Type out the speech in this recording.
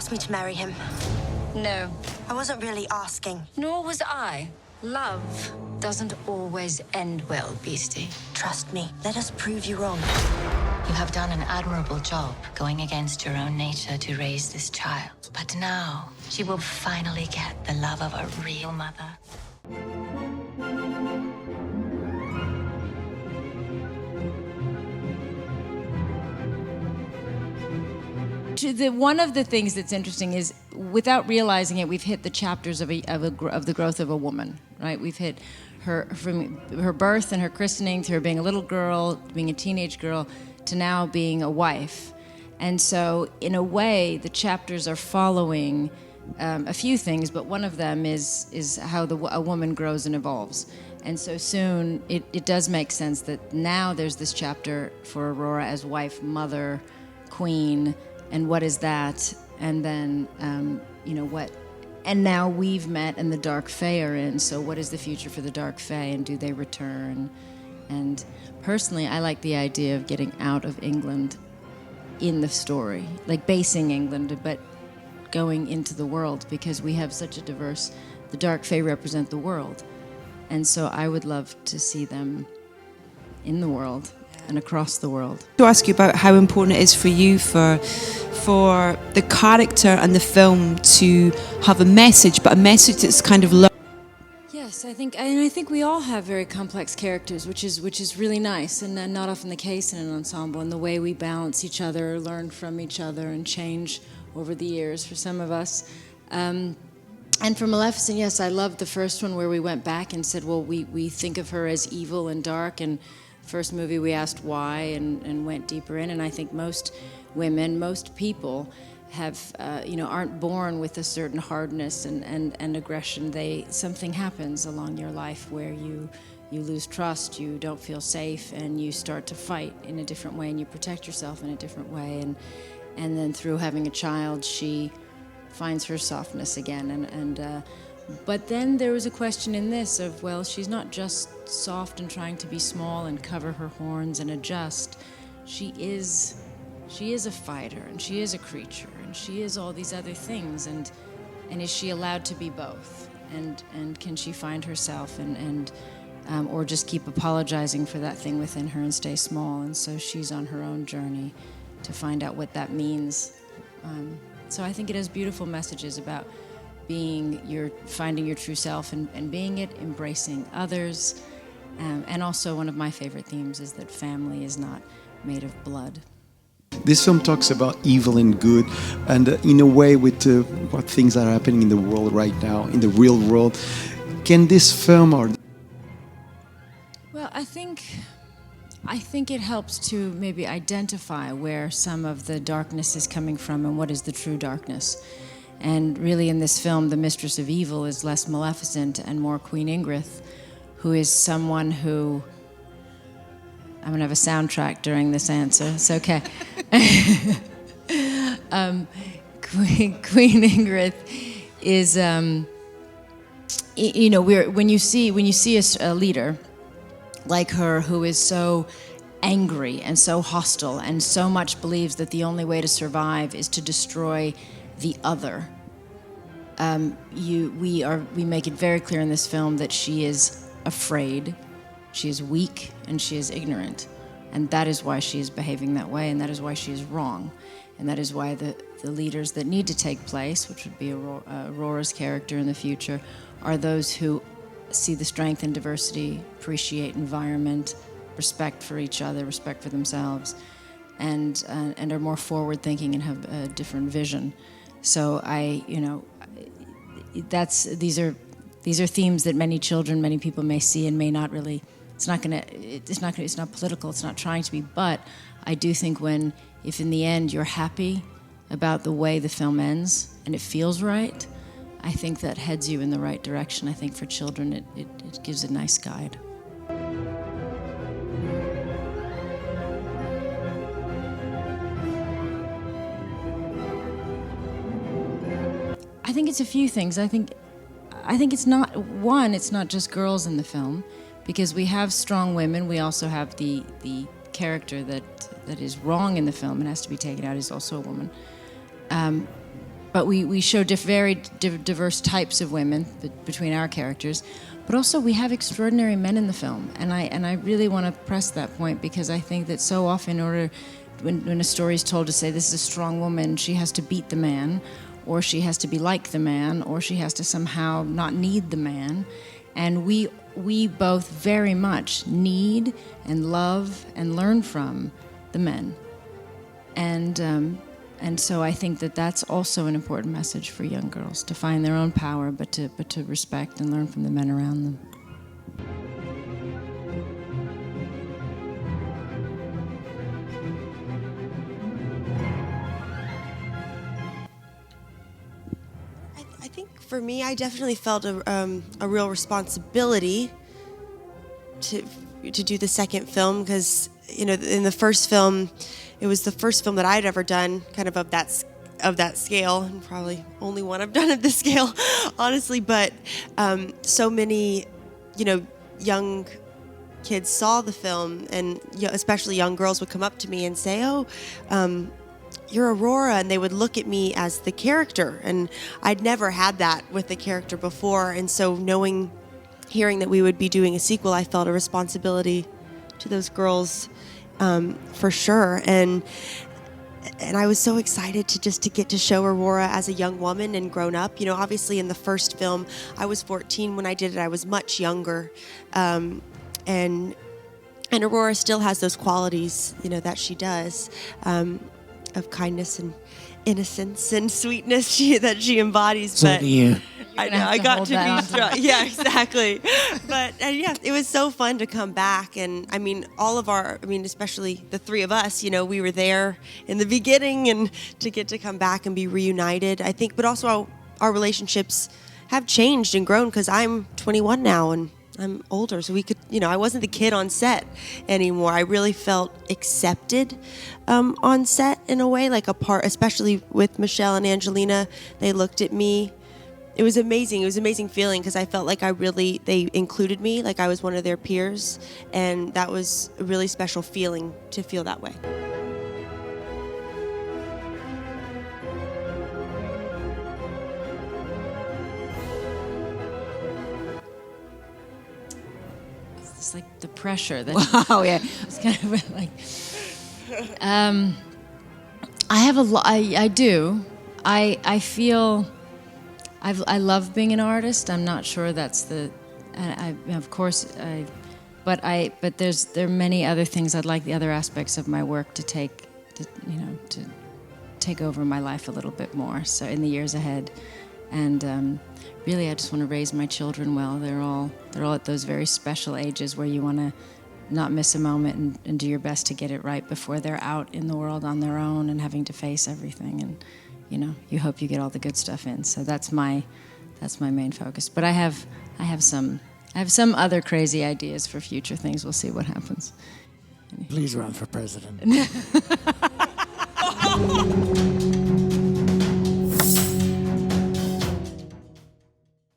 ask me to marry him? No. I wasn't really asking. Nor was I. Love doesn't always end well, Beastie. Trust me. Let us prove you wrong. You have done an admirable job going against your own nature to raise this child. But now, she will finally get the love of a real mother. One of the things that's interesting is, without realizing it, we've hit the chapters of the growth of a woman, right? We've hit her from her birth and her christening to her being a little girl, being a teenage girl, to now being a wife. And so, in a way, the chapters are following a few things, but one of them is how a woman grows and evolves. And so soon, it does make sense that now there's this chapter for Aurora as wife, mother, queen, and what is that? And then, what? And now we've met and the Dark Fae are in, so what is the future for the Dark Fae, and do they return? And personally, I like the idea of getting out of England in the story, like basing England, but going into the world, because we have such a diverse, the Dark Fae represent the world. And so I would love to see them in the world and across the world. To ask you about how important it is for you for the character and the film to have a message, but a message that's kind of Yes, I think we all have very complex characters, which is really nice, and not often the case in an ensemble. And the way we balance each other, learn from each other, and change over the years for some of us. And for Maleficent, yes, I loved the first one where we went back and said, well, we think of her as evil and dark, and first movie we asked why and went deeper in. And I think most women, most people have, aren't born with a certain hardness and aggression. Something happens along your life where you lose trust, you don't feel safe, and you start to fight in a different way, and you protect yourself in a different way. And then through having a child, she finds her softness again. But then there was a question in this of, well, she's not just soft and trying to be small and cover her horns and adjust. She is a fighter, and she is a creature, and she is all these other things, and is she allowed to be both? And can she find herself or just keep apologizing for that thing within her and stay small? And so she's on her own journey to find out what that means. So I think it has beautiful messages about finding your true self and being it, embracing others. And also one of my favorite themes is that family is not made of blood. This film talks about evil and good, and in a way with what things are happening in the world right now, in the real world. Can this film Well, I think it helps to maybe identify where some of the darkness is coming from and what is the true darkness. And really in this film, the Mistress of Evil is less Maleficent and more Queen Ingrid, who is someone who... I'm going to have a soundtrack during this answer. It's okay. Queen Ingrid is, when you see a leader like her who is so angry and so hostile and so much believes that the only way to survive is to destroy the other, we make it very clear in this film that she is afraid. She is weak and she is ignorant, and that is why she is behaving that way, and that is why she is wrong, and that is why the leaders that need to take place, which would be Aurora's character in the future, are those who see the strength and diversity, appreciate environment, respect for each other, respect for themselves, and are more forward-thinking and have a different vision. So these are themes that many children, many people may see and may not really. It's not political. It's not trying to be. But I do think if in the end you're happy about the way the film ends and it feels right, I think that heads you in the right direction. I think for children it gives a nice guide. I think it's a few things. I think it's not just girls in the film, because we have strong women. We also have the character that is wrong in the film and has to be taken out is also a woman. but we show very diverse types of women between our characters. But also we have extraordinary men in the film, and I really want to press that point, because I think that so often, when a story is told to say this is a strong woman, she has to beat the man, or she has to be like the man, or she has to somehow not need the man. And we both very much need and love and learn from the men. And so I think that that's also an important message for young girls, to find their own power, but to respect and learn from the men around them. I think for me, I definitely felt a real responsibility to do the second film, because in the first film, it was the first film that I'd ever done, kind of that scale, and probably only one I've done of this scale, honestly. But so many, young kids saw the film, and especially young girls would come up to me and say, "Oh, you're Aurora," and they would look at me as the character, and I'd never had that with the character before. And so hearing that we would be doing a sequel, I felt a responsibility to those girls, for sure. And I was so excited to get to show Aurora as a young woman and grown up. Obviously in the first film, I was 14 when I did it. I was much younger, and Aurora still has those qualities, that she does, of kindness and innocence and sweetness that she embodies. So do you. I know, I got to be strong. Yeah, exactly. But yeah, it was so fun to come back. And especially the three of us, we were there in the beginning, and to get to come back and be reunited, I think. But also our relationships have changed and grown, because I'm 21 now and I'm older. So I wasn't the kid on set anymore. I really felt accepted on set in a way, like a part, especially with Michelle and Angelina. They looked at me. It was amazing. It was an amazing feeling, because I felt like they included me, like I was one of their peers. And that was a really special feeling, to feel that way. It's like the pressure that. Wow, yeah. It's kind of like. I have a lot. I do. I feel. I love being an artist. I'm not sure that's the. Of course. But there are many other things I'd like, the other aspects of my work to take over my life a little bit more. So in the years ahead, and really, I just want to raise my children well. They're all at those very special ages where you want to not miss a moment and do your best to get it right before they're out in the world on their own and having to face everything. And you hope you get all the good stuff in. So that's my main focus. But I have some other crazy ideas for future things. We'll see what happens. Please run for president.